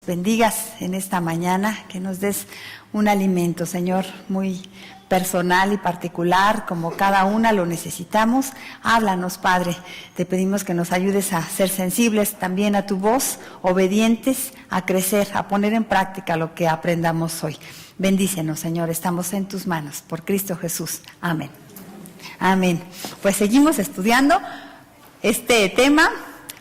bendigas en esta mañana, que nos des un alimento, Señor, muy personal y particular, como cada una lo necesitamos. Háblanos, Padre. Te pedimos que nos ayudes a ser sensibles también a tu voz, obedientes, a crecer, a poner en práctica lo que aprendamos hoy. Bendícenos, Señor. Estamos en tus manos. Por Cristo Jesús. Amén. Amén. Pues seguimos estudiando este tema,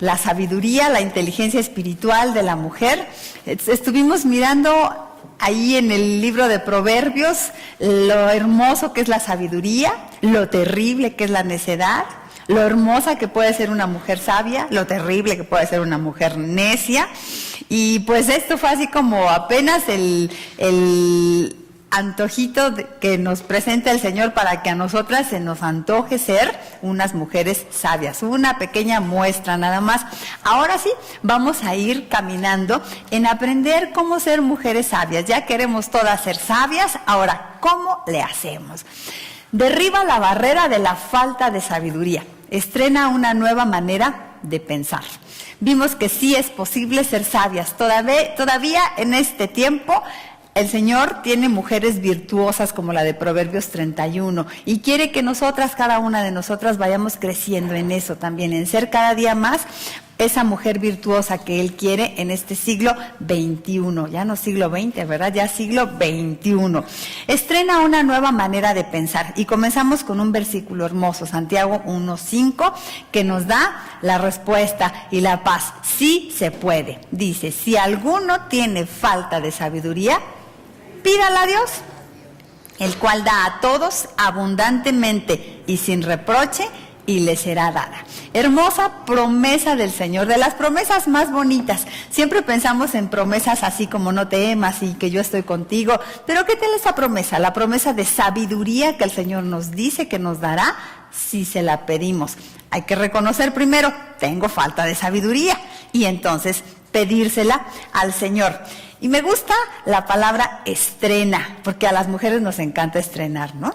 la sabiduría, la inteligencia espiritual de la mujer. Estuvimos mirando ahí en el libro de Proverbios lo hermoso que es la sabiduría, lo terrible que es la necedad, lo hermosa que puede ser una mujer sabia, lo terrible que puede ser una mujer necia. Y pues esto fue así como apenas el antojito que nos presenta el Señor para que a nosotras se nos antoje ser unas mujeres sabias, una pequeña muestra nada más. Ahora sí, vamos a ir caminando en aprender cómo ser mujeres sabias. Ya queremos todas ser sabias, ahora, ¿cómo le hacemos? Derriba la barrera de la falta de sabiduría, estrena una nueva manera de pensar. Vimos que sí es posible ser sabias, todavía en este tiempo. El Señor tiene mujeres virtuosas como la de Proverbios 31 y quiere que nosotras, cada una de nosotras, vayamos creciendo en eso también, en ser cada día más esa mujer virtuosa que Él quiere en este siglo XXI. Ya no siglo XX, ¿verdad? Ya siglo XXI. Estrena una nueva manera de pensar y comenzamos con un versículo hermoso, Santiago 1:5, que nos da la respuesta y la paz. Sí se puede. Dice, si alguno tiene falta de sabiduría, pídala a Dios, el cual da a todos abundantemente y sin reproche, y le será dada. Hermosa promesa del Señor, de las promesas más bonitas. Siempre pensamos en promesas así como no temas y que yo estoy contigo, pero ¿qué tal esa promesa? La promesa de sabiduría que el Señor nos dice que nos dará si se la pedimos. Hay que reconocer primero, tengo falta de sabiduría, y entonces pedírsela al Señor. Y me gusta la palabra estrena, porque a las mujeres nos encanta estrenar, ¿no?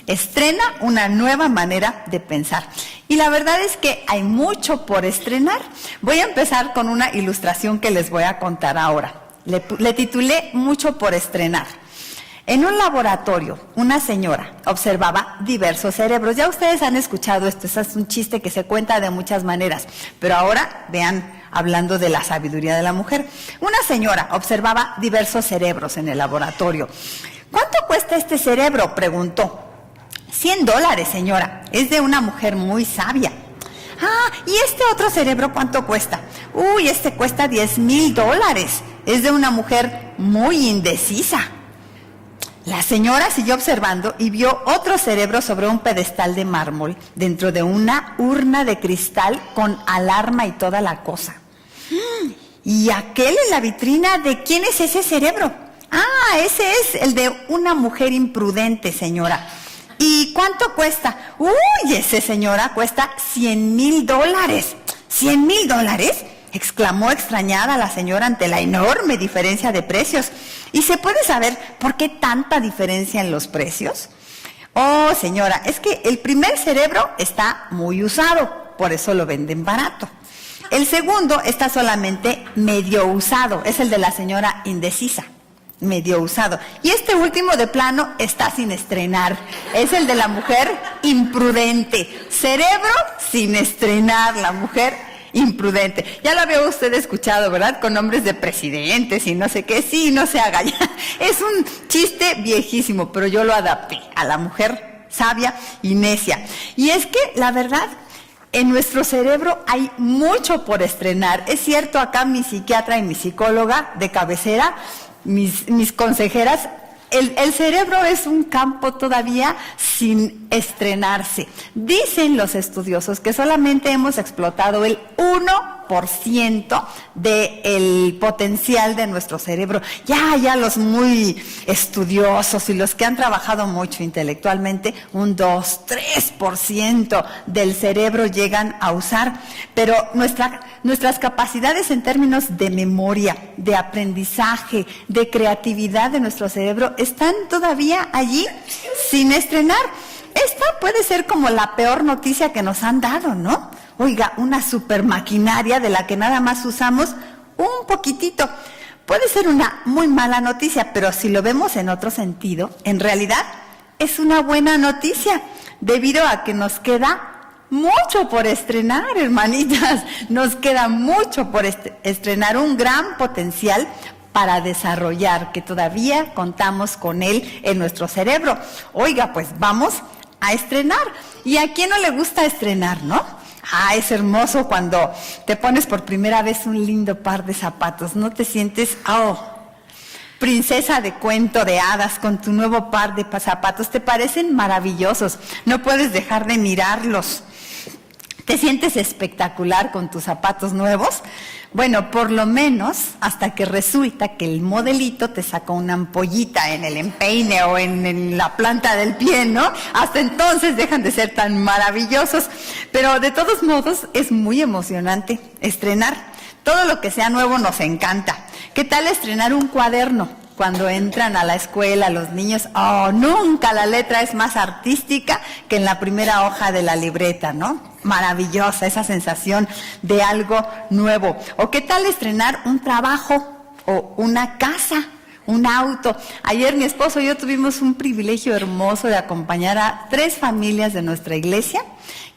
Estrena una nueva manera de pensar. Y la verdad es que hay mucho por estrenar. Voy a empezar con una ilustración que les voy a contar ahora. Le titulé Mucho por estrenar. En un laboratorio, una señora observaba diversos cerebros. Ya ustedes han escuchado esto, es un chiste que se cuenta de muchas maneras. Pero ahora, vean, hablando de la sabiduría de la mujer. Una señora observaba diversos cerebros en el laboratorio. ¿Cuánto cuesta este cerebro?, preguntó. $100, señora. Es de una mujer muy sabia. Ah, ¿y este otro cerebro cuánto cuesta? Uy, este cuesta $10,000. Es de una mujer muy indecisa. La señora siguió observando y vio otro cerebro sobre un pedestal de mármol, dentro de una urna de cristal con alarma y toda la cosa. ¿Y aquel en la vitrina, de quién es ese cerebro? Ah, ese es el de una mujer imprudente, señora. ¿Y cuánto cuesta? Uy, ese, señora, cuesta $100,000. ¿$100,000? Exclamó extrañada la señora ante la enorme diferencia de precios. ¿Y se puede saber por qué tanta diferencia en los precios? Oh, señora, es que el primer cerebro está muy usado, por eso lo venden barato. El segundo está solamente medio usado, es el de la señora indecisa. Medio usado. Y este último de plano está sin estrenar. Es el de la mujer imprudente. Cerebro sin estrenar, la mujer imprudente. Ya lo había usted escuchado, ¿verdad? Con nombres de presidentes y no sé qué. Sí, no se haga ya. Es un chiste viejísimo, pero yo lo adapté a la mujer sabia y necia. Y es que, la verdad, en nuestro cerebro hay mucho por estrenar. Es cierto, acá mi psiquiatra y mi psicóloga de cabecera, mis consejeras, el cerebro es un campo todavía sin estrenarse. Dicen los estudiosos que solamente hemos explotado el 1% del potencial de nuestro cerebro. Ya los muy estudiosos y los que han trabajado mucho intelectualmente, un 2-3% del cerebro llegan a usar. Pero nuestras capacidades en términos de memoria, de aprendizaje, de creatividad de nuestro cerebro están todavía allí sin estrenar. Esta puede ser como la peor noticia que nos han dado, ¿no? Oiga, una super maquinaria de la que nada más usamos un poquitito. Puede ser una muy mala noticia, pero si lo vemos en otro sentido, en realidad es una buena noticia, debido a que nos queda mucho por estrenar, hermanitas. Nos queda mucho por estrenar, un gran potencial para desarrollar, que todavía contamos con él en nuestro cerebro. Oiga, pues vamos a estrenar. ¿Y a quién no le gusta estrenar, no? Es hermoso cuando te pones por primera vez un lindo par de zapatos. ¿No te sientes, princesa de cuento de hadas con tu nuevo par de zapatos? Te parecen maravillosos. No puedes dejar de mirarlos. ¿Te sientes espectacular con tus zapatos nuevos? Bueno, por lo menos hasta que resulta que el modelito te sacó una ampollita en el empeine o en la planta del pie, ¿no? Hasta entonces dejan de ser tan maravillosos. Pero de todos modos es muy emocionante estrenar. Todo lo que sea nuevo nos encanta. ¿Qué tal estrenar un cuaderno? Cuando entran a la escuela los niños, nunca la letra es más artística que en la primera hoja de la libreta, ¿no? Maravillosa esa sensación de algo nuevo. ¿O qué tal estrenar un trabajo o una casa, un auto? Ayer mi esposo y yo tuvimos un privilegio hermoso de acompañar a 3 familias de nuestra iglesia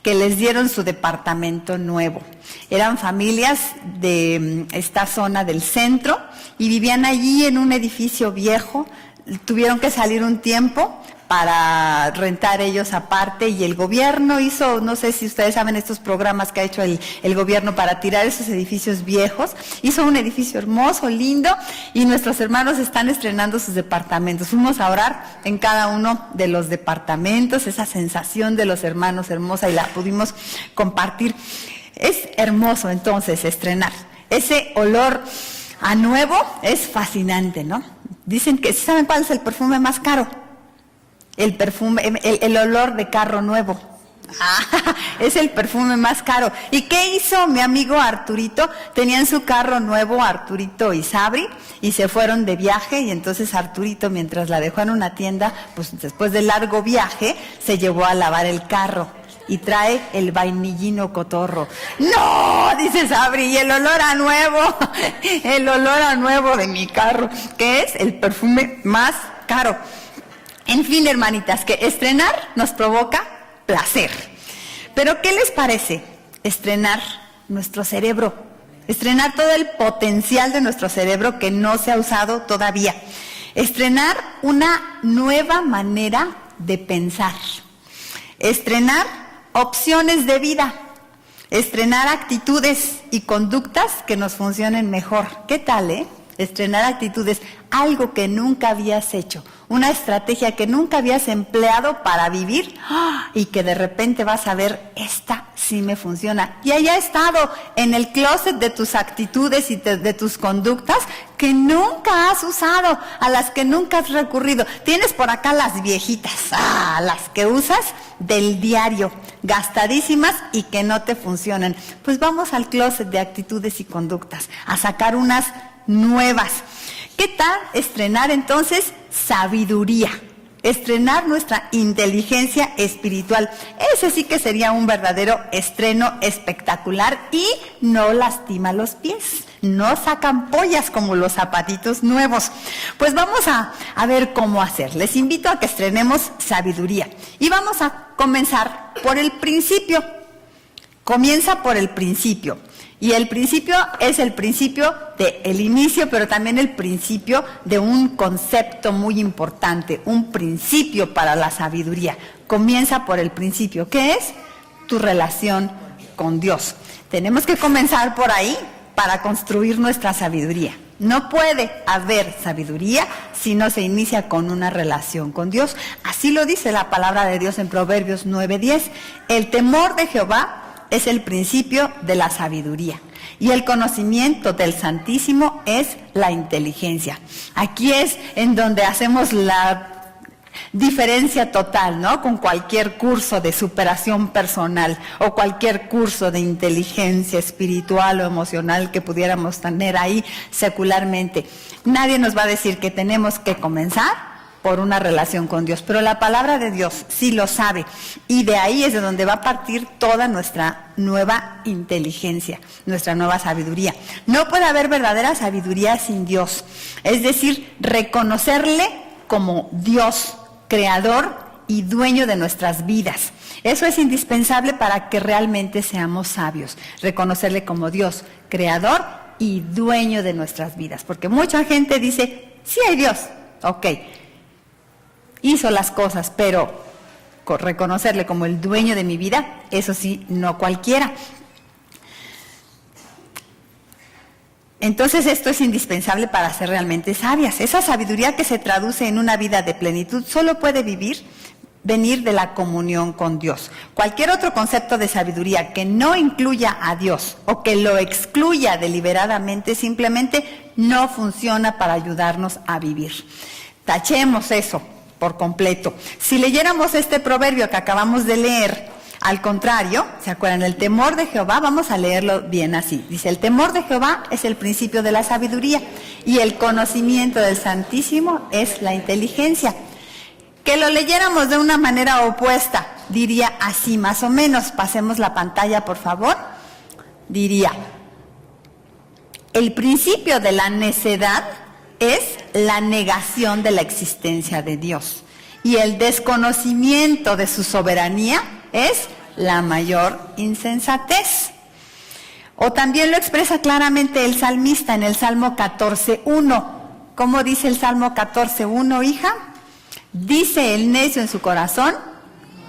que les dieron su departamento nuevo. Eran familias de esta zona del centro y vivían allí en un edificio viejo. Tuvieron que salir un tiempo para rentar ellos aparte, y el gobierno hizo, no sé si ustedes saben estos programas que ha hecho el gobierno para tirar esos edificios viejos. Hizo un edificio hermoso, lindo, y nuestros hermanos están estrenando sus departamentos. Fuimos a orar en cada uno de los departamentos, esa sensación de los hermanos hermosa, y la pudimos compartir. Es hermoso entonces estrenar. Ese olor a nuevo es fascinante, ¿no? Dicen que, ¿saben cuál es el perfume más caro? El perfume, el olor de carro nuevo. Es el perfume más caro. ¿Y qué hizo mi amigo Arturito? Tenían su carro nuevo, Arturito y Sabri, y se fueron de viaje, y entonces Arturito, mientras la dejó en una tienda, pues después del largo viaje, se llevó a lavar el carro. Y trae el vainillino cotorro. ¡No! Dice Sabri, y el olor a nuevo, el olor a nuevo de mi carro, que es el perfume más caro. En fin, hermanitas, que estrenar nos provoca placer. Pero ¿qué les parece estrenar nuestro cerebro? Estrenar todo el potencial de nuestro cerebro que no se ha usado todavía. Estrenar una nueva manera de pensar. Estrenar opciones de vida. Estrenar actitudes y conductas que nos funcionen mejor. ¿Qué tal, Estrenar actitudes, algo que nunca habías hecho, una estrategia que nunca habías empleado para vivir, y que de repente vas a ver, esta sí me funciona. Y ahí ha estado en el closet de tus actitudes y de tus conductas que nunca has usado, a las que nunca has recurrido. Tienes por acá las viejitas, las que usas del diario, gastadísimas y que no te funcionan. Pues vamos al closet de actitudes y conductas, a sacar unas nuevas. ¿Qué tal estrenar entonces sabiduría? Estrenar nuestra inteligencia espiritual. Ese sí que sería un verdadero estreno espectacular y no lastima los pies. No sacan pollas como los zapatitos nuevos. Pues vamos a ver cómo hacer. Les invito a que estrenemos sabiduría. Y vamos a comenzar por el principio. Comienza por el principio. Y el principio es el principio del inicio, pero también el principio de un concepto muy importante, un principio para la sabiduría. Comienza por el principio, ¿qué es? Tu relación con Dios. Tenemos que comenzar por ahí para construir nuestra sabiduría. No puede haber sabiduría si no se inicia con una relación con Dios. Así lo dice la palabra de Dios en Proverbios 9:10. El temor de Jehová es el principio de la sabiduría, y el conocimiento del Santísimo es la inteligencia. Aquí es en donde hacemos la diferencia total, ¿no? Con cualquier curso de superación personal o cualquier curso de inteligencia espiritual o emocional que pudiéramos tener ahí secularmente. Nadie nos va a decir que tenemos que comenzar por una relación con Dios, pero la palabra de Dios sí lo sabe, y de ahí es de donde va a partir toda nuestra nueva inteligencia, nuestra nueva sabiduría. No puede haber verdadera sabiduría sin Dios, es decir, reconocerle como Dios, creador y dueño de nuestras vidas. Eso es indispensable para que realmente seamos sabios, reconocerle como Dios, creador y dueño de nuestras vidas, porque mucha gente dice, sí hay Dios, ok, hizo las cosas, pero reconocerle como el dueño de mi vida, eso sí, no cualquiera. Entonces esto es indispensable para ser realmente sabias. Esa sabiduría que se traduce en una vida de plenitud solo puede venir de la comunión con Dios. Cualquier otro concepto de sabiduría que no incluya a Dios o que lo excluya deliberadamente simplemente no funciona para ayudarnos a vivir. Tachemos eso por completo. Si leyéramos este proverbio que acabamos de leer, al contrario, ¿se acuerdan? El temor de Jehová, vamos a leerlo bien así. Dice, el temor de Jehová es el principio de la sabiduría y el conocimiento del Santísimo es la inteligencia. Que lo leyéramos de una manera opuesta, diría así más o menos. Pasemos la pantalla, por favor. Diría, el principio de la necedad es la negación de la existencia de Dios. Y el desconocimiento de su soberanía es la mayor insensatez. O también lo expresa claramente el salmista en el Salmo 14:1. ¿Cómo dice el Salmo 14:1, hija? Dice el necio en su corazón,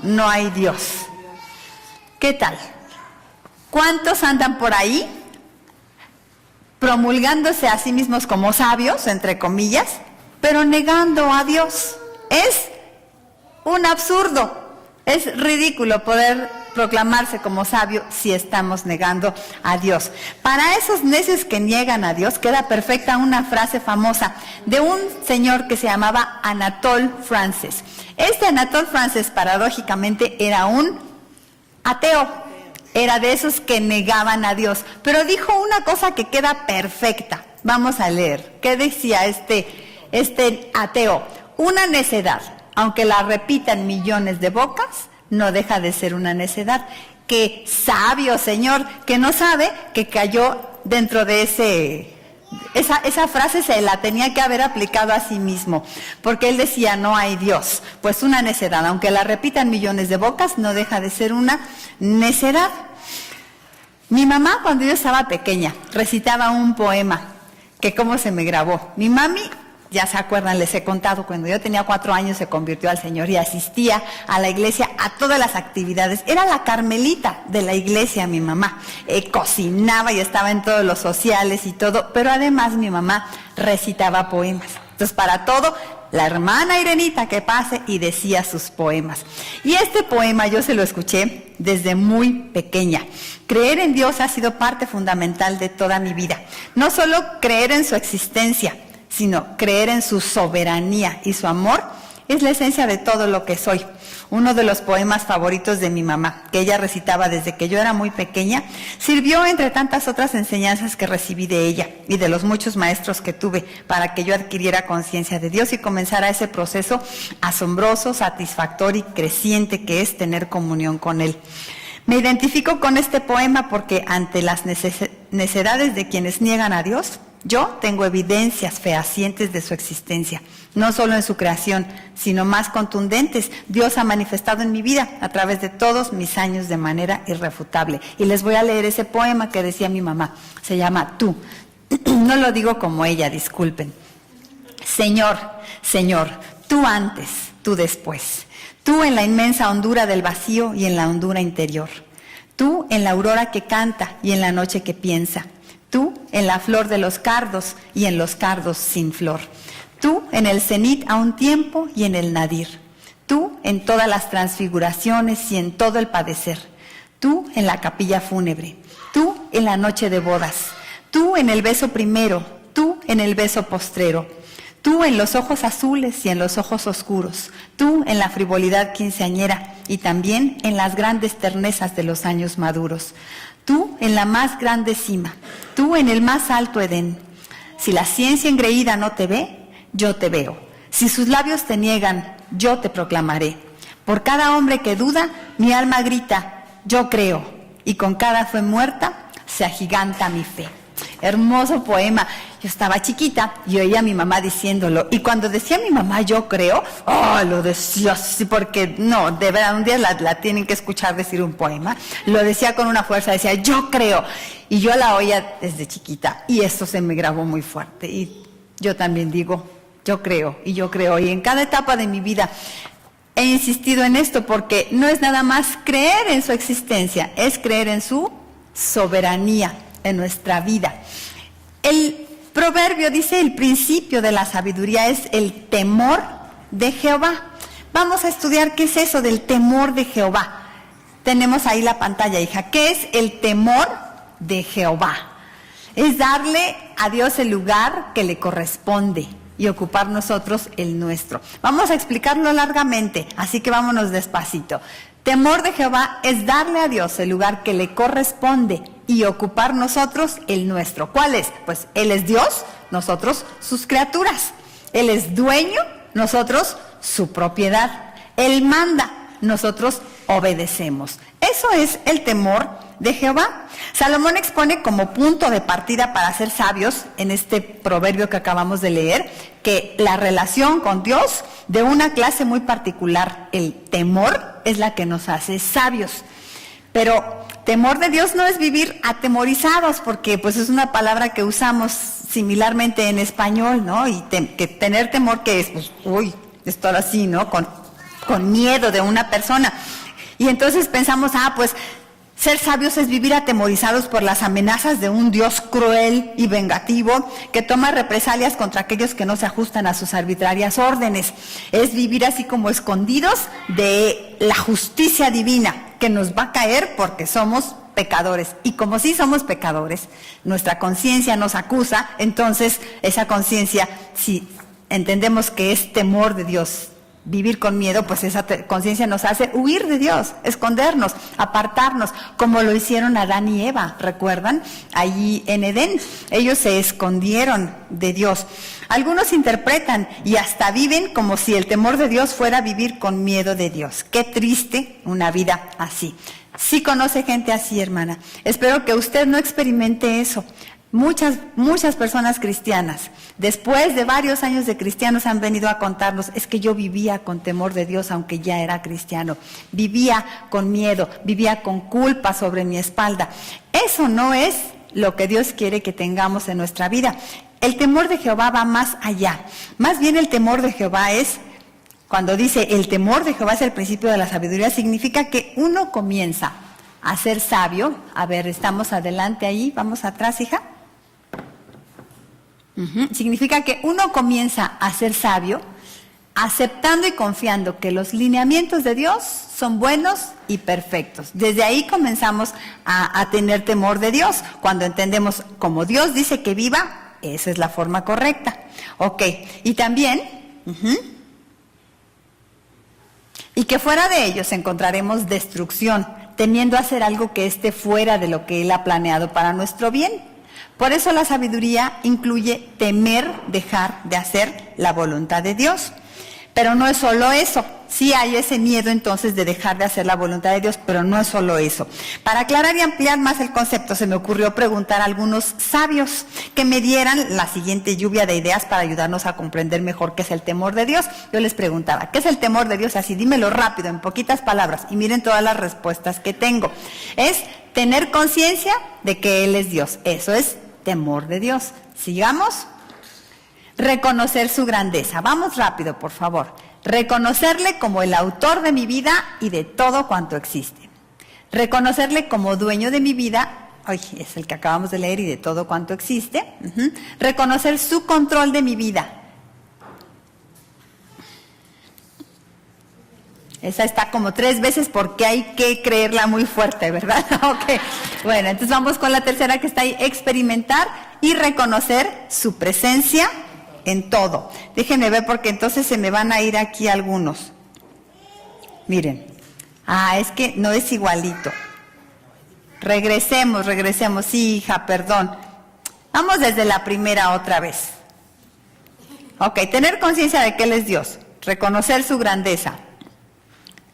no hay Dios. ¿Qué tal? ¿Cuántos andan por ahí promulgándose a sí mismos como sabios, entre comillas, pero negando a Dios? Es un absurdo. Es ridículo poder proclamarse como sabio si estamos negando a Dios. Para esos necios que niegan a Dios, queda perfecta una frase famosa de un señor que se llamaba Anatole France. Este Anatole France, paradójicamente, era un ateo. Era de esos que negaban a Dios. Pero dijo una cosa que queda perfecta. Vamos a leer. ¿Qué decía este ateo? Una necedad, aunque la repitan millones de bocas, no deja de ser una necedad. Qué sabio señor, que no sabe que cayó dentro de esa frase se la tenía que haber aplicado a sí mismo, porque él decía, no hay Dios. Pues una necedad, aunque la repitan millones de bocas, no deja de ser una necedad. Mi mamá, cuando yo estaba pequeña, recitaba un poema, que cómo se me grabó. Mi mami, ya se acuerdan, les he contado, cuando yo tenía 4 años se convirtió al Señor y asistía a la iglesia a todas las actividades. Era la Carmelita de la iglesia mi mamá. Cocinaba y estaba en todos los sociales y todo, pero además mi mamá recitaba poemas. Entonces para todo, la hermana Irenita que pase y decía sus poemas. Y este poema yo se lo escuché desde muy pequeña. Creer en Dios ha sido parte fundamental de toda mi vida. No solo creer en su existencia, sino creer en su soberanía y su amor es la esencia de todo lo que soy. Uno de los poemas favoritos de mi mamá, que ella recitaba desde que yo era muy pequeña, sirvió entre tantas otras enseñanzas que recibí de ella y de los muchos maestros que tuve para que yo adquiriera conciencia de Dios y comenzara ese proceso asombroso, satisfactorio y creciente que es tener comunión con Él. Me identifico con este poema porque ante las necedades de quienes niegan a Dios, yo tengo evidencias fehacientes de su existencia, no solo en su creación, sino más contundentes. Dios ha manifestado en mi vida a través de todos mis años de manera irrefutable. Y les voy a leer ese poema que decía mi mamá, se llama Tú. No lo digo como ella, disculpen. Señor, Señor, tú antes, tú después. Tú en la inmensa hondura del vacío y en la hondura interior. Tú en la aurora que canta y en la noche que piensa. Tú en la flor de los cardos y en los cardos sin flor. Tú en el cenit a un tiempo y en el nadir. Tú en todas las transfiguraciones y en todo el padecer. Tú en la capilla fúnebre. Tú en la noche de bodas. Tú en el beso primero. Tú en el beso postrero. Tú en los ojos azules y en los ojos oscuros. Tú en la frivolidad quinceañera y también en las grandes ternezas de los años maduros. Tú en la más grande cima, tú en el más alto Edén. Si la ciencia engreída no te ve, yo te veo. Si sus labios te niegan, yo te proclamaré. Por cada hombre que duda, mi alma grita, yo creo. Y con cada fe muerta, se agiganta mi fe. Hermoso poema. Yo estaba chiquita y oía a mi mamá diciéndolo. Y cuando decía mi mamá, yo creo, lo decía así porque, no, de verdad, un día la tienen que escuchar decir un poema. Lo decía con una fuerza, decía, yo creo. Y yo la oía desde chiquita y esto se me grabó muy fuerte. Y yo también digo, yo creo y yo creo. Y en cada etapa de mi vida he insistido en esto porque no es nada más creer en su existencia, es creer en su soberanía en nuestra vida. El proverbio dice, el principio de la sabiduría es el temor de Jehová. Vamos a estudiar qué es eso del temor de Jehová. Tenemos ahí la pantalla, hija. ¿Qué es el temor de Jehová? Es darle a Dios el lugar que le corresponde y ocupar nosotros el nuestro. Vamos a explicarlo largamente, así que vámonos despacito. Temor de Jehová es darle a Dios el lugar que le corresponde y ocupar nosotros el nuestro. ¿Cuál es? Pues Él es Dios, nosotros sus criaturas. Él es dueño, nosotros su propiedad. Él manda, nosotros obedecemos. Eso es el temor de Jehová. Salomón expone como punto de partida para ser sabios en este proverbio que acabamos de leer, que la relación con Dios de una clase muy particular, el temor, es la que nos hace sabios. Pero temor de Dios no es vivir atemorizados, porque pues es una palabra que usamos similarmente en español, ¿no? Y que tener temor, que es, pues, esto así, ¿no? Con miedo de una persona. Y entonces pensamos, pues ser sabios es vivir atemorizados por las amenazas de un Dios cruel y vengativo que toma represalias contra aquellos que no se ajustan a sus arbitrarias órdenes. Es vivir así como escondidos de la justicia divina que nos va a caer porque somos pecadores. Y como sí somos pecadores, nuestra conciencia nos acusa, entonces esa conciencia, si entendemos que es temor de Dios, vivir con miedo, pues esa conciencia nos hace huir de Dios, escondernos, apartarnos, como lo hicieron Adán y Eva, ¿recuerdan? Allí en Edén, ellos se escondieron de Dios. Algunos interpretan y hasta viven como si el temor de Dios fuera vivir con miedo de Dios. Qué triste una vida así. Sí conoce gente así, hermana. Espero que usted no experimente eso. Muchas personas cristianas, después de varios años de cristianos, han venido a contarnos, es que yo vivía con temor de Dios aunque ya era cristiano, vivía con miedo, vivía con culpa sobre mi espalda. Eso no es lo que Dios quiere que tengamos en nuestra vida. El temor de Jehová va más allá. Más bien el temor de Jehová es, cuando dice el temor de Jehová es el principio de la sabiduría, significa que uno comienza a ser sabio. A ver, estamos adelante ahí, vamos atrás, hija. Significa que uno comienza a ser sabio aceptando y confiando que los lineamientos de Dios son buenos y perfectos. Desde ahí comenzamos a tener temor de Dios. Cuando entendemos como Dios dice que viva, esa es la forma correcta. Ok, y también, y que fuera de ellos encontraremos destrucción, temiendo hacer algo que esté fuera de lo que Él ha planeado para nuestro bien. Por eso la sabiduría incluye temer dejar de hacer la voluntad de Dios. Pero no es solo eso. Sí hay ese miedo entonces de dejar de hacer la voluntad de Dios, pero no es solo eso. Para aclarar y ampliar más el concepto, se me ocurrió preguntar a algunos sabios que me dieran la siguiente lluvia de ideas para ayudarnos a comprender mejor qué es el temor de Dios. Yo les preguntaba, ¿qué es el temor de Dios? Así, dímelo rápido, en poquitas palabras, y miren todas las respuestas que tengo. Es tener conciencia de que Él es Dios. Eso es temor de Dios. Sigamos. Reconocer su grandeza. Vamos rápido, por favor. Reconocerle como el autor de mi vida y de todo cuanto existe. Reconocerle como dueño de mi vida, es el que acabamos de leer, y de todo cuanto existe. Reconocer su control de mi vida. Esa está como 3 veces porque hay que creerla muy fuerte, ¿verdad? Ok. Bueno, entonces vamos con la tercera que está ahí. Experimentar y reconocer su presencia en todo. Déjenme ver porque entonces se me van a ir aquí algunos. Miren. Es que no es igualito. Regresemos. Sí, hija, perdón. Vamos desde la primera otra vez. Ok, tener conciencia de que Él es Dios, reconocer su grandeza,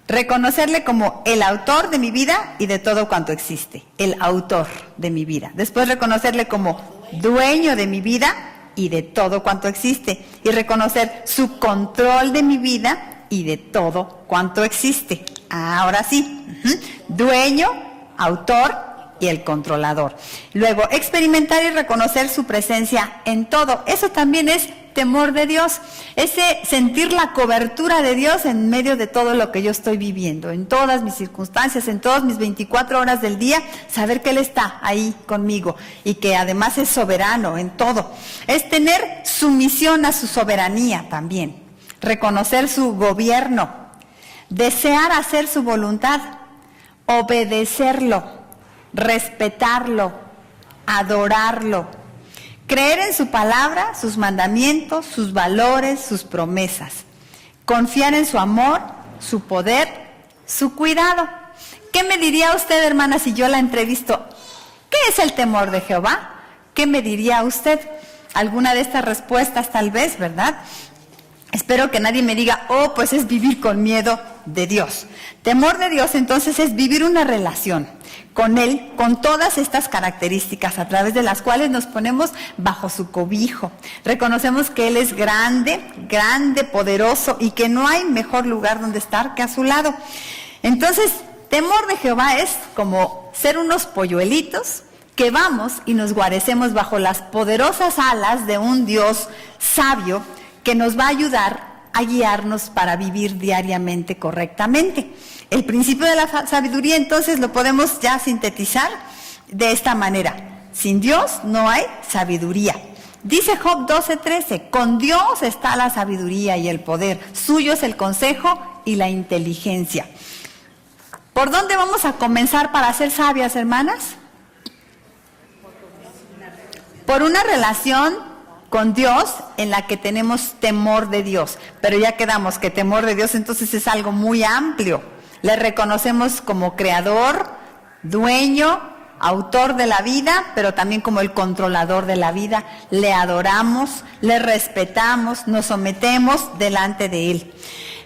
reconocerle como el autor de mi vida y de todo cuanto existe, el autor de mi vida. Después reconocerle como dueño de mi vida y de todo cuanto existe. Y reconocer su control de mi vida y de todo cuanto existe. Ahora sí, dueño, autor y el controlador. Luego, experimentar y reconocer su presencia en todo. Eso también es temor de Dios, ese sentir la cobertura de Dios en medio de todo lo que yo estoy viviendo, en todas mis circunstancias, en todas mis 24 horas del día, saber que Él está ahí conmigo y que además es soberano en todo. Es tener sumisión a su soberanía también, reconocer su gobierno, desear hacer su voluntad, obedecerlo, respetarlo, adorarlo, creer en su palabra, sus mandamientos, sus valores, sus promesas. Confiar en su amor, su poder, su cuidado. ¿Qué me diría usted, hermana, si yo la entrevisto? ¿Qué es el temor de Jehová? ¿Qué me diría usted? Alguna de estas respuestas tal vez, ¿verdad? Espero que nadie me diga, oh, pues es vivir con miedo de Dios. Temor de Dios entonces es vivir una relación con Él, con todas estas características a través de las cuales nos ponemos bajo su cobijo. Reconocemos que Él es grande, grande, poderoso y que no hay mejor lugar donde estar que a su lado. Entonces, temor de Jehová es como ser unos polluelitos que vamos y nos guarecemos bajo las poderosas alas de un Dios sabio que nos va a ayudar a guiarnos para vivir diariamente correctamente. El principio de la sabiduría entonces lo podemos ya sintetizar de esta manera: sin Dios no hay sabiduría. Dice Job 12:13, con Dios está la sabiduría y el poder, suyo es el consejo y la inteligencia. ¿Por dónde vamos a comenzar para ser sabias, hermanas? Por una relación con Dios en la que tenemos temor de Dios. Pero ya quedamos que temor de Dios entonces es algo muy amplio. Le reconocemos como creador, dueño, autor de la vida, pero también como el controlador de la vida. Le adoramos, le respetamos, nos sometemos delante de Él.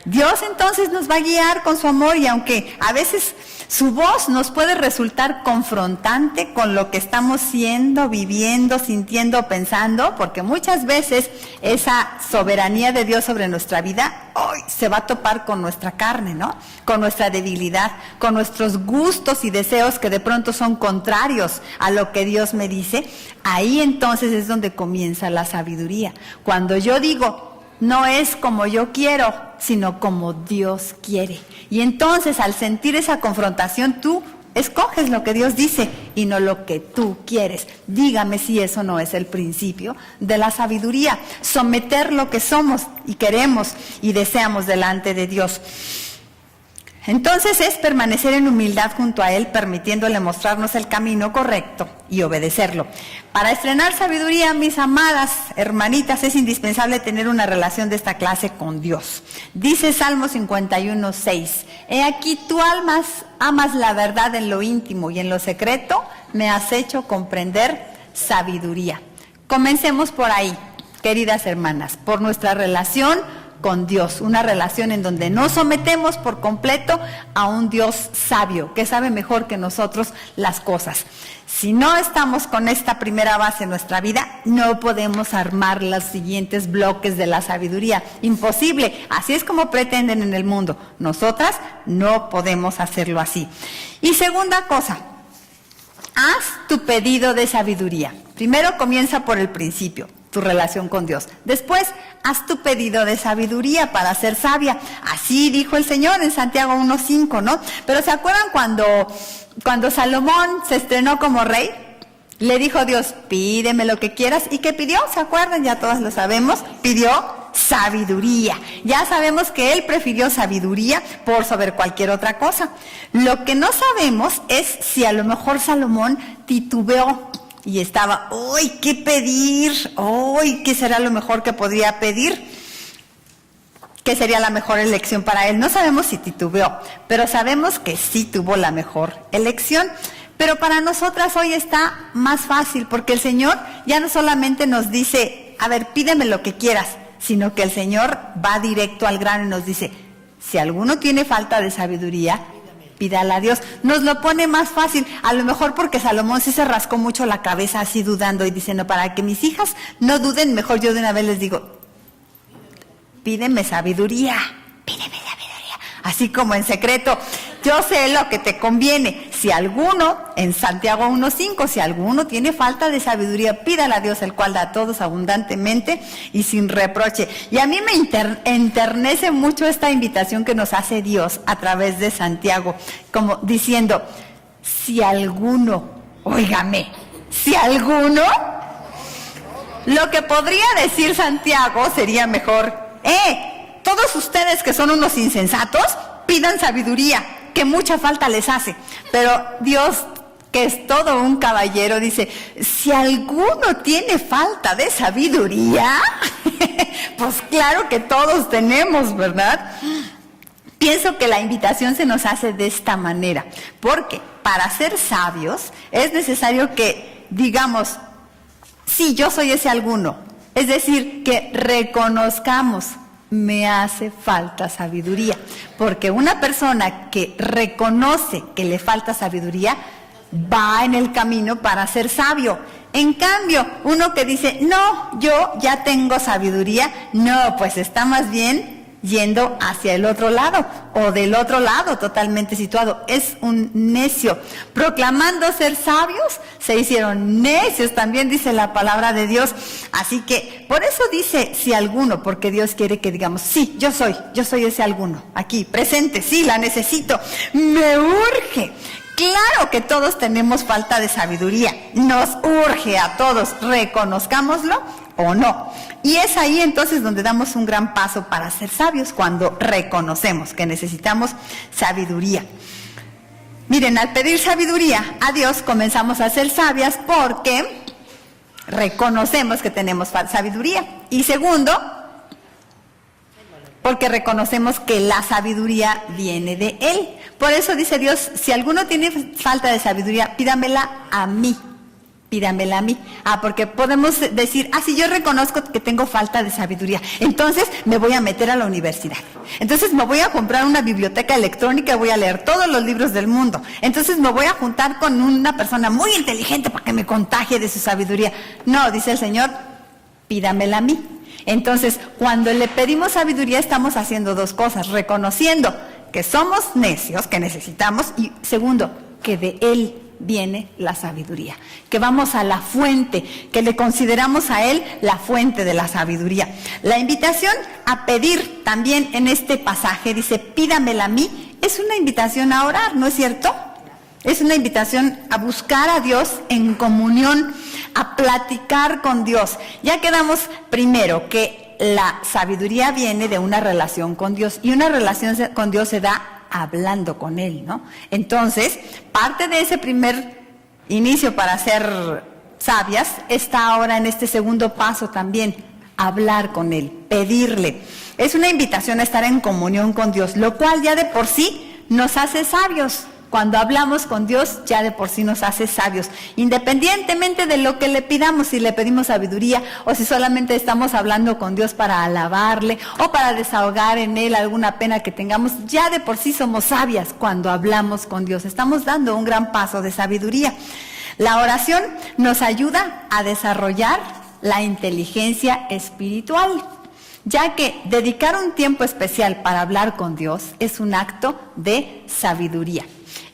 Dios entonces nos va a guiar con su amor, y aunque a veces su voz nos puede resultar confrontante con lo que estamos siendo, viviendo, sintiendo, pensando, porque muchas veces esa soberanía de Dios sobre nuestra vida hoy se va a topar con nuestra carne, ¿no? Con nuestra debilidad, con nuestros gustos y deseos que de pronto son contrarios a lo que Dios me dice. Ahí entonces es donde comienza la sabiduría. Cuando yo digo, no es como yo quiero, sino como Dios quiere. Y entonces al sentir esa confrontación, tú escoges lo que Dios dice y no lo que tú quieres. Dígame si eso no es el principio de la sabiduría. Someter lo que somos y queremos y deseamos delante de Dios. Entonces es permanecer en humildad junto a Él, permitiéndole mostrarnos el camino correcto y obedecerlo. Para estrenar sabiduría, mis amadas hermanitas, es indispensable tener una relación de esta clase con Dios. Dice Salmo 51:6, he aquí tú amas la verdad en lo íntimo y en lo secreto me has hecho comprender sabiduría. Comencemos por ahí, queridas hermanas, por nuestra relación con Dios, una relación en donde nos sometemos por completo a un Dios sabio, que sabe mejor que nosotros las cosas. Si no estamos con esta primera base en nuestra vida, no podemos armar los siguientes bloques de la sabiduría. Imposible, así es como pretenden en el mundo. Nosotras no podemos hacerlo así. Y segunda cosa, haz tu pedido de sabiduría. Primero comienza por el principio, tu relación con Dios. Después, haz tu pedido de sabiduría para ser sabia. Así dijo el Señor en Santiago 1:5, ¿no? Pero ¿se acuerdan cuando Salomón se estrenó como rey? Le dijo Dios, pídeme lo que quieras. ¿Y qué pidió? ¿Se acuerdan? Ya todas lo sabemos. Pidió sabiduría. Ya sabemos que él prefirió sabiduría por sobre cualquier otra cosa. Lo que no sabemos es si a lo mejor Salomón titubeó y estaba, ¡uy, qué pedir! ¡Uy, qué será lo mejor que podría pedir! ¿Qué sería la mejor elección para él? No sabemos si titubeó, pero sabemos que sí tuvo la mejor elección. Pero para nosotras hoy está más fácil, porque el Señor ya no solamente nos dice, a ver, pídeme lo que quieras, sino que el Señor va directo al grano y nos dice, si alguno tiene falta de sabiduría, pídala a Dios. Nos lo pone más fácil, a lo mejor porque Salomón sí se rascó mucho la cabeza así dudando y diciendo, para que mis hijas no duden, mejor yo de una vez les digo, pídeme sabiduría, así como en secreto, yo sé lo que te conviene. Si alguno, en Santiago 1:5, si alguno tiene falta de sabiduría, pídale a Dios, el cual da a todos abundantemente y sin reproche. Y a mí me enternece mucho esta invitación que nos hace Dios a través de Santiago, como diciendo, si alguno, óigame, si alguno, lo que podría decir Santiago sería mejor, todos ustedes que son unos insensatos, pidan sabiduría, que mucha falta les hace. Pero Dios, que es todo un caballero, dice, si alguno tiene falta de sabiduría, pues claro que todos tenemos, ¿verdad? Pienso que la invitación se nos hace de esta manera, porque para ser sabios es necesario que digamos, sí, yo soy ese alguno. Es decir, que reconozcamos, me hace falta sabiduría, porque una persona que reconoce que le falta sabiduría va en el camino para ser sabio. En cambio, uno que dice, no, yo ya tengo sabiduría, no, pues está más bien yendo hacia el otro lado, o del otro lado totalmente situado. Es un necio. Proclamando ser sabios, se hicieron necios, también dice la palabra de Dios. Así que, por eso dice, si alguno, porque Dios quiere que digamos, sí, yo soy ese alguno, aquí, presente, sí, la necesito, me urge. Claro que todos tenemos falta de sabiduría, nos urge a todos, reconozcámoslo o no. Y es ahí entonces donde damos un gran paso para ser sabios, cuando reconocemos que necesitamos sabiduría. Miren, al pedir sabiduría a Dios comenzamos a ser sabias porque reconocemos que tenemos sabiduría. Y segundo, porque reconocemos que la sabiduría viene de Él. Por eso dice Dios, si alguno tiene falta de sabiduría, pídamela a mí. Pídamela a mí. Porque podemos decir, si yo reconozco que tengo falta de sabiduría, entonces me voy a meter a la universidad. Entonces me voy a comprar una biblioteca electrónica y voy a leer todos los libros del mundo. Entonces me voy a juntar con una persona muy inteligente para que me contagie de su sabiduría. No, dice el Señor, pídamela a mí. Entonces, cuando le pedimos sabiduría, estamos haciendo dos cosas: reconociendo que somos necios, que necesitamos, y segundo, que de Él viene la sabiduría, que vamos a la fuente, que le consideramos a Él la fuente de la sabiduría. La invitación a pedir también en este pasaje, dice, pídamela a mí, es una invitación a orar, ¿no es cierto? Es una invitación a buscar a Dios en comunión, a platicar con Dios. Ya quedamos primero que la sabiduría viene de una relación con Dios, y una relación con Dios se da hablando con Él, ¿no? Entonces, parte de ese primer inicio para ser sabias está ahora en este segundo paso también, hablar con Él, pedirle. Es una invitación a estar en comunión con Dios, lo cual ya de por sí nos hace sabios. Cuando hablamos con Dios, ya de por sí nos hace sabios, independientemente de lo que le pidamos, si le pedimos sabiduría o si solamente estamos hablando con Dios para alabarle o para desahogar en Él alguna pena que tengamos. Ya de por sí somos sabias cuando hablamos con Dios, estamos dando un gran paso de sabiduría. La oración nos ayuda a desarrollar la inteligencia espiritual, ya que dedicar un tiempo especial para hablar con Dios es un acto de sabiduría.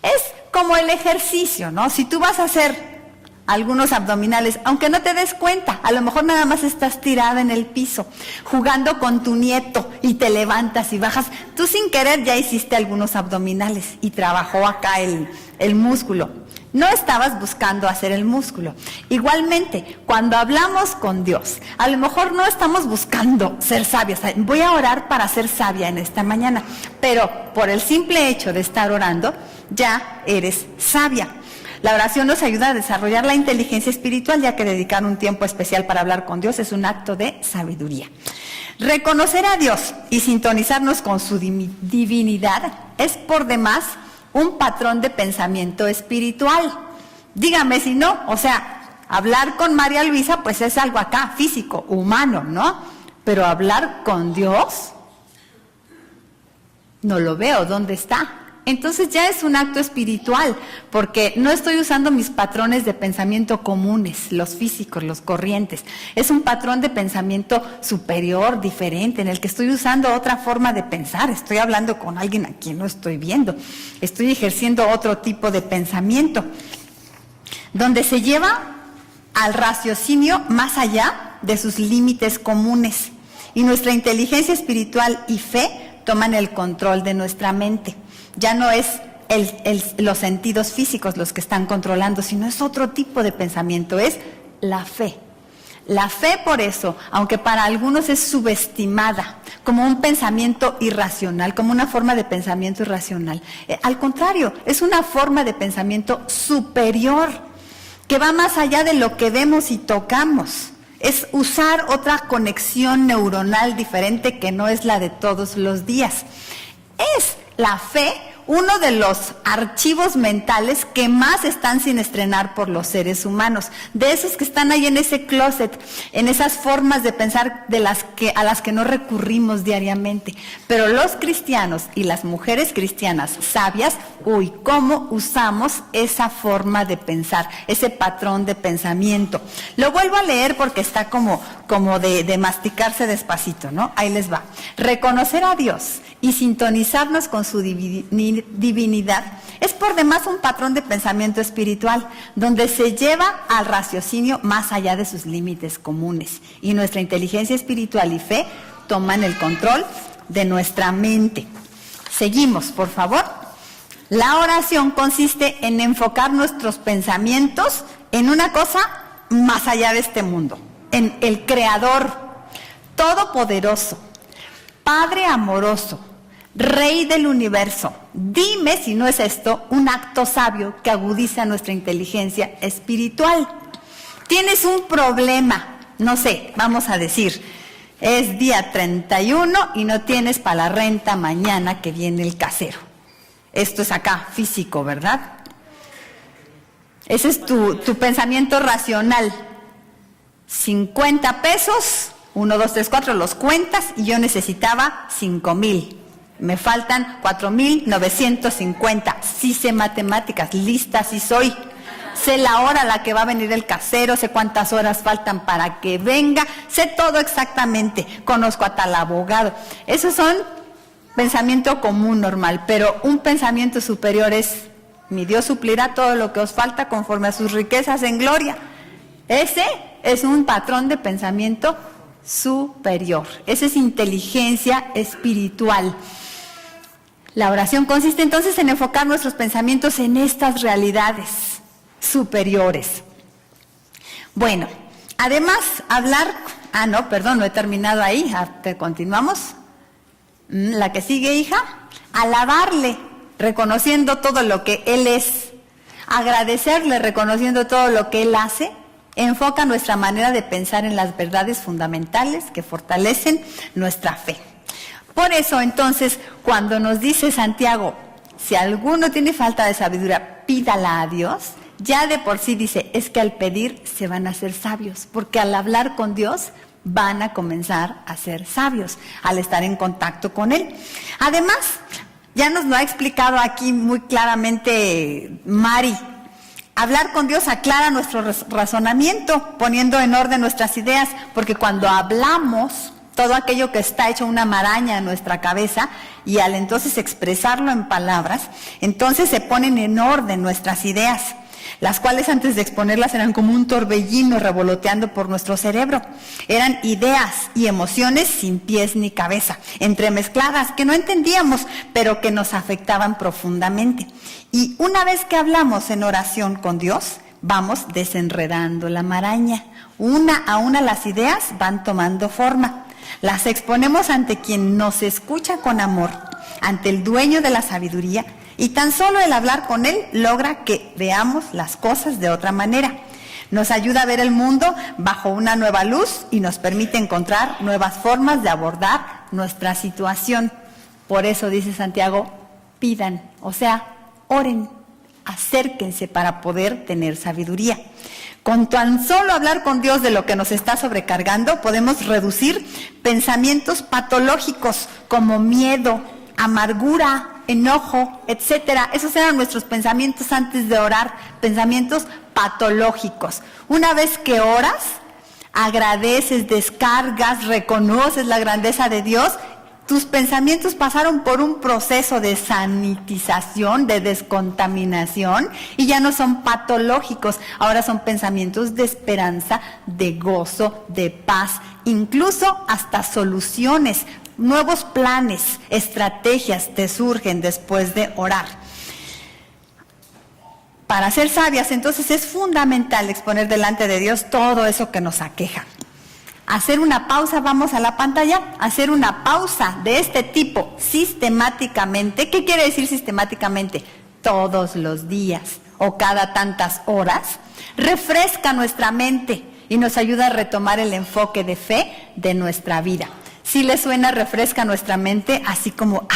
Es como el ejercicio, ¿no? Si tú vas a hacer algunos abdominales, aunque no te des cuenta, a lo mejor nada más estás tirada en el piso, jugando con tu nieto y te levantas y bajas, tú sin querer ya hiciste algunos abdominales y trabajó acá el músculo. No estabas buscando hacer el músculo. Igualmente, cuando hablamos con Dios, a lo mejor no estamos buscando ser sabios. Voy a orar para ser sabia en esta mañana, pero por el simple hecho de estar orando, ya eres sabia. La oración nos ayuda a desarrollar la inteligencia espiritual, ya que dedicar un tiempo especial para hablar con Dios es un acto de sabiduría. Reconocer a Dios y sintonizarnos con su divinidad es por demás un patrón de pensamiento espiritual. Dígame si no, hablar con María Luisa pues es algo acá, físico, humano, ¿no? pero hablar con Dios, no lo veo, ¿dónde está? Entonces ya es un acto espiritual, porque no estoy usando mis patrones de pensamiento comunes, los físicos, los corrientes. Es un patrón de pensamiento superior, diferente, en el que estoy usando otra forma de pensar. Estoy hablando con alguien a quien no estoy viendo. Estoy ejerciendo otro tipo de pensamiento, donde se lleva al raciocinio más allá de sus límites comunes. Y nuestra inteligencia espiritual y fe toman el control de nuestra mente. Ya no es los sentidos físicos los que están controlando, sino es otro tipo de pensamiento, es la fe. La fe, por eso, aunque para algunos es subestimada como un pensamiento irracional, como una forma de pensamiento irracional, al contrario, es una forma de pensamiento superior, que va más allá de lo que vemos y tocamos. Es usar otra conexión neuronal diferente que no es la de todos los días. Es la fe uno de los archivos mentales que más están sin estrenar por los seres humanos, de esos que están ahí en ese closet, en esas formas de pensar a las que no recurrimos diariamente. Pero los cristianos y las mujeres cristianas sabias, ¿cómo usamos esa forma de pensar, ese patrón de pensamiento? Lo vuelvo a leer porque está como de masticarse despacito, ¿no? Ahí les va. Reconocer a Dios y sintonizarnos con su divinidad es por demás un patrón de pensamiento espiritual, donde se lleva al raciocinio más allá de sus límites comunes. Y nuestra inteligencia espiritual y fe toman el control de nuestra mente. Seguimos, por favor. La oración consiste en enfocar nuestros pensamientos en una cosa más allá de este mundo, en el Creador Todopoderoso, Padre amoroso, Rey del universo. Dime si no es esto un acto sabio que agudiza nuestra inteligencia espiritual. Tienes un problema, no sé, vamos a decir, es día 31 y no tienes para la renta mañana que viene el casero. Esto es acá, físico, ¿verdad? Ese es tu pensamiento racional. 50 pesos, 1, 2, 3, 4, los cuentas y yo necesitaba 5,000. Me faltan 4,950. Sí sé matemáticas, lista sí soy. Sé la hora a la que va a venir el casero, sé cuántas horas faltan para que venga, sé todo exactamente. Conozco a tal abogado. Esos son pensamiento común, normal, pero un pensamiento superior es: mi Dios suplirá todo lo que os falta conforme a sus riquezas en gloria. Ese es un patrón de pensamiento superior. Esa es inteligencia espiritual. La oración consiste entonces en enfocar nuestros pensamientos en estas realidades superiores. Bueno, además no he terminado ahí, continuamos. La que sigue, hija, alabarle, reconociendo todo lo que Él es, agradecerle, reconociendo todo lo que Él hace, enfoca nuestra manera de pensar en las verdades fundamentales que fortalecen nuestra fe. Por eso, entonces, cuando nos dice Santiago, si alguno tiene falta de sabiduría, pídala a Dios, ya de por sí dice, es que al pedir se van a hacer sabios, porque al hablar con Dios van a comenzar a ser sabios, al estar en contacto con Él. Además, ya nos lo ha explicado aquí muy claramente Mari. Hablar con Dios aclara nuestro razonamiento, poniendo en orden nuestras ideas, porque cuando hablamos, todo aquello que está hecho una maraña en nuestra cabeza, y al entonces expresarlo en palabras, entonces se ponen en orden nuestras ideas, las cuales antes de exponerlas eran como un torbellino revoloteando por nuestro cerebro. Eran ideas y emociones sin pies ni cabeza, entremezcladas, que no entendíamos, pero que nos afectaban profundamente. Y una vez que hablamos en oración con Dios, vamos desenredando la maraña. Una a una las ideas van tomando forma. Las exponemos ante quien nos escucha con amor, ante el dueño de la sabiduría, y tan solo el hablar con Él logra que veamos las cosas de otra manera. Nos ayuda a ver el mundo bajo una nueva luz y nos permite encontrar nuevas formas de abordar nuestra situación. Por eso dice Santiago, pidan, o sea, oren, Acérquense para poder tener sabiduría. Con tan solo hablar con Dios de lo que nos está sobrecargando, podemos reducir pensamientos patológicos como miedo, amargura, enojo, etcétera. Esos eran nuestros pensamientos antes de orar, pensamientos patológicos. Una vez que oras, agradeces, descargas, reconoces la grandeza de Dios, tus pensamientos pasaron por un proceso de sanitización, de descontaminación, y ya no son patológicos. Ahora son pensamientos de esperanza, de gozo, de paz, incluso hasta soluciones, nuevos planes, estrategias te surgen después de orar. Para ser sabias, entonces, es fundamental exponer delante de Dios todo eso que nos aqueja. Hacer una pausa, vamos a la pantalla, hacer una pausa de este tipo sistemáticamente. ¿Qué quiere decir sistemáticamente? Todos los días o cada tantas horas. Refresca nuestra mente y nos ayuda a retomar el enfoque de fe de nuestra vida. Si le suena, refresca nuestra mente, así como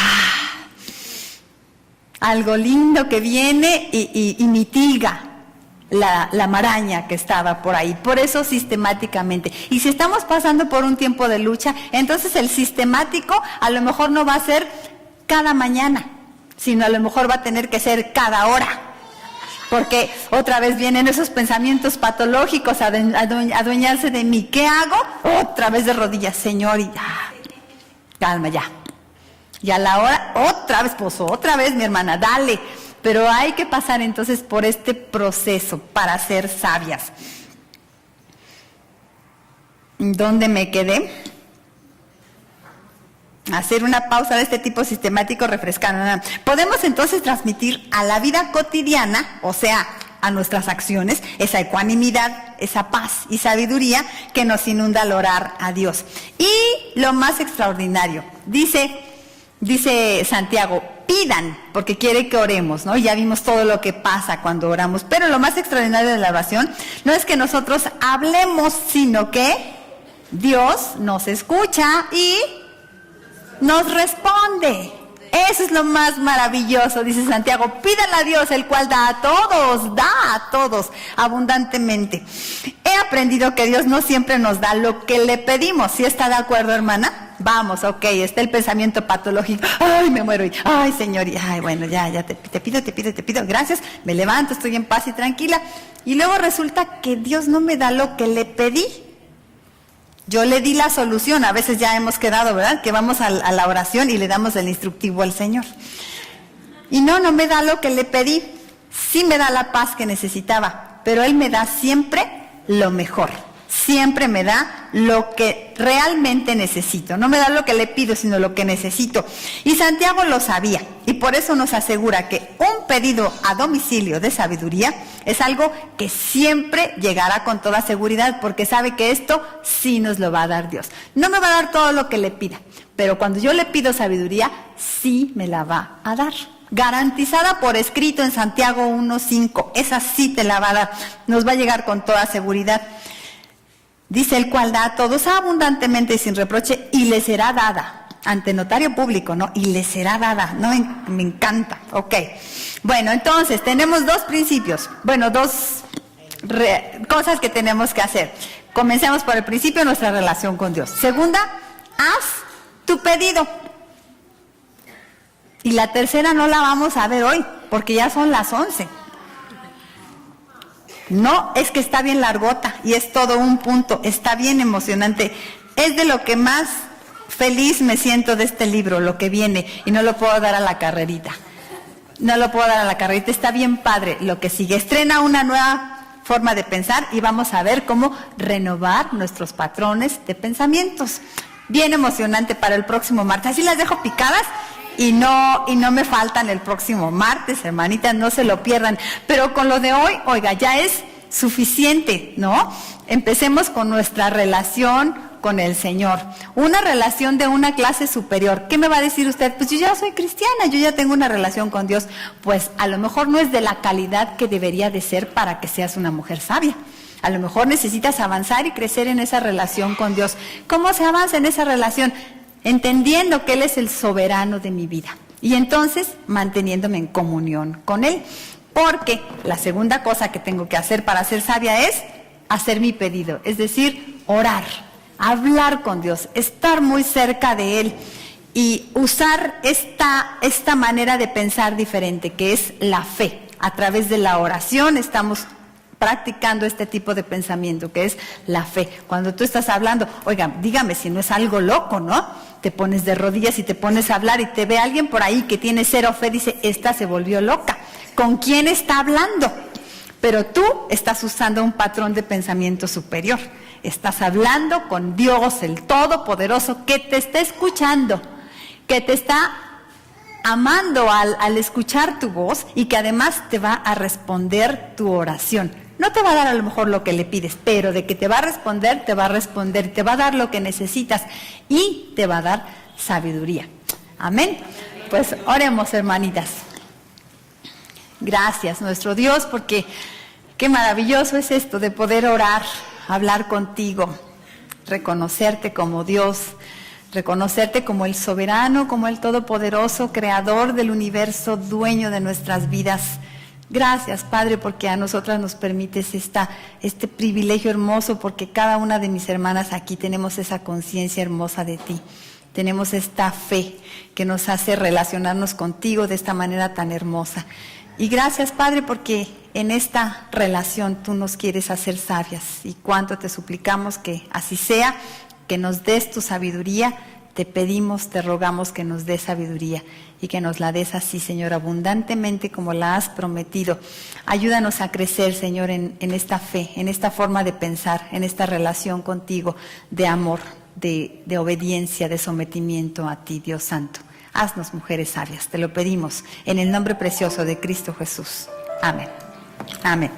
algo lindo que viene y mitiga la maraña que estaba por ahí. Por eso sistemáticamente. Y si estamos pasando por un tiempo de lucha, entonces el sistemático a lo mejor no va a ser cada mañana, sino a lo mejor va a tener que ser cada hora. Porque otra vez vienen esos pensamientos patológicos a adueñarse de mí. ¿Qué hago? Otra vez de rodillas, Señor, y calma ya. Y a la hora, otra vez mi hermana, dale. Pero hay que pasar entonces por este proceso para ser sabias. ¿Dónde me quedé? Hacer una pausa de este tipo sistemático, refrescando. Podemos entonces transmitir a la vida cotidiana, o sea, a nuestras acciones, esa ecuanimidad, esa paz y sabiduría que nos inunda al orar a Dios. Y lo más extraordinario, dice Santiago, pidan, porque quiere que oremos, ¿no? Ya vimos todo lo que pasa cuando oramos, pero lo más extraordinario de la oración no es que nosotros hablemos, sino que Dios nos escucha y nos responde. Eso es lo más maravilloso, dice Santiago, pídanle a Dios, el cual da a todos abundantemente. He aprendido que Dios no siempre nos da lo que le pedimos. ¿Sí está de acuerdo, hermana? Vamos, ok, está el pensamiento patológico, ay, me muero, ay, Señor, ay, bueno, ya, te pido, gracias, me levanto, estoy en paz y tranquila, y luego resulta que Dios no me da lo que le pedí. Yo le di la solución, a veces ya hemos quedado, ¿verdad?, que vamos a la oración y le damos el instructivo al Señor. Y no me da lo que le pedí, sí me da la paz que necesitaba, pero Él me da siempre lo mejor. Siempre me da lo que realmente necesito. No me da lo que le pido, sino lo que necesito. Y Santiago lo sabía. Y por eso nos asegura que un pedido a domicilio de sabiduría es algo que siempre llegará con toda seguridad, porque sabe que esto sí nos lo va a dar Dios. No me va a dar todo lo que le pida, pero cuando yo le pido sabiduría, sí me la va a dar. Garantizada por escrito en Santiago 1:5. Esa sí te la va a dar. Nos va a llegar con toda seguridad. Dice, el cual da a todos abundantemente y sin reproche, y le será dada. Ante notario público, ¿no? Y le será dada. No, me encanta. Ok. Bueno, entonces, tenemos dos principios. Bueno, dos cosas que tenemos que hacer. Comencemos por el principio, nuestra relación con Dios. Segunda, haz tu pedido. Y la tercera no la vamos a ver hoy, porque ya son las 11. No, es que está bien largota y es todo un punto, está bien emocionante. Es de lo que más feliz me siento de este libro, lo que viene, y no lo puedo dar a la carrerita. Está bien padre lo que sigue. Estrena una nueva forma de pensar y vamos a ver cómo renovar nuestros patrones de pensamientos. Bien emocionante para el próximo martes. Así las dejo picadas. Y no me faltan el próximo martes, hermanitas, no se lo pierdan. Pero con lo de hoy, oiga, ya es suficiente, ¿no? Empecemos con nuestra relación con el Señor. Una relación de una clase superior. ¿Qué me va a decir usted? Pues yo ya soy cristiana, yo ya tengo una relación con Dios. Pues a lo mejor no es de la calidad que debería de ser para que seas una mujer sabia. A lo mejor necesitas avanzar y crecer en esa relación con Dios. ¿Cómo se avanza en esa relación? Entendiendo que Él es el soberano de mi vida y entonces manteniéndome en comunión con Él. Porque la segunda cosa que tengo que hacer para ser sabia es hacer mi pedido, es decir, orar, hablar con Dios, estar muy cerca de Él y usar esta manera de pensar diferente, que es la fe. A través de la oración estamos practicando este tipo de pensamiento, que es la fe. Cuando tú estás hablando, oiga, dígame si no es algo loco, ¿no? Te pones de rodillas y te pones a hablar y te ve alguien por ahí que tiene cero fe, dice, esta se volvió loca. ¿Con quién está hablando? Pero tú estás usando un patrón de pensamiento superior. Estás hablando con Dios, el Todopoderoso, que te está escuchando, que te está amando al escuchar tu voz y que además te va a responder tu oración. No te va a dar a lo mejor lo que le pides, pero de que te va a responder, te va a dar lo que necesitas y te va a dar sabiduría. Amén. Pues oremos, hermanitas. Gracias, nuestro Dios, porque qué maravilloso es esto de poder orar, hablar contigo, reconocerte como Dios, reconocerte como el soberano, como el todopoderoso, creador del universo, dueño de nuestras vidas. Gracias, Padre, porque a nosotras nos permites este privilegio hermoso, porque cada una de mis hermanas aquí tenemos esa conciencia hermosa de ti. Tenemos esta fe que nos hace relacionarnos contigo de esta manera tan hermosa. Y gracias, Padre, porque en esta relación tú nos quieres hacer sabias. Y cuánto te suplicamos que así sea, que nos des tu sabiduría. Te pedimos, te rogamos que nos des sabiduría y que nos la des así, Señor, abundantemente como la has prometido. Ayúdanos a crecer, Señor, en esta fe, en esta forma de pensar, en esta relación contigo de amor, de obediencia, de sometimiento a ti, Dios Santo. Haznos mujeres sabias, te lo pedimos, en el nombre precioso de Cristo Jesús. Amén. Amén.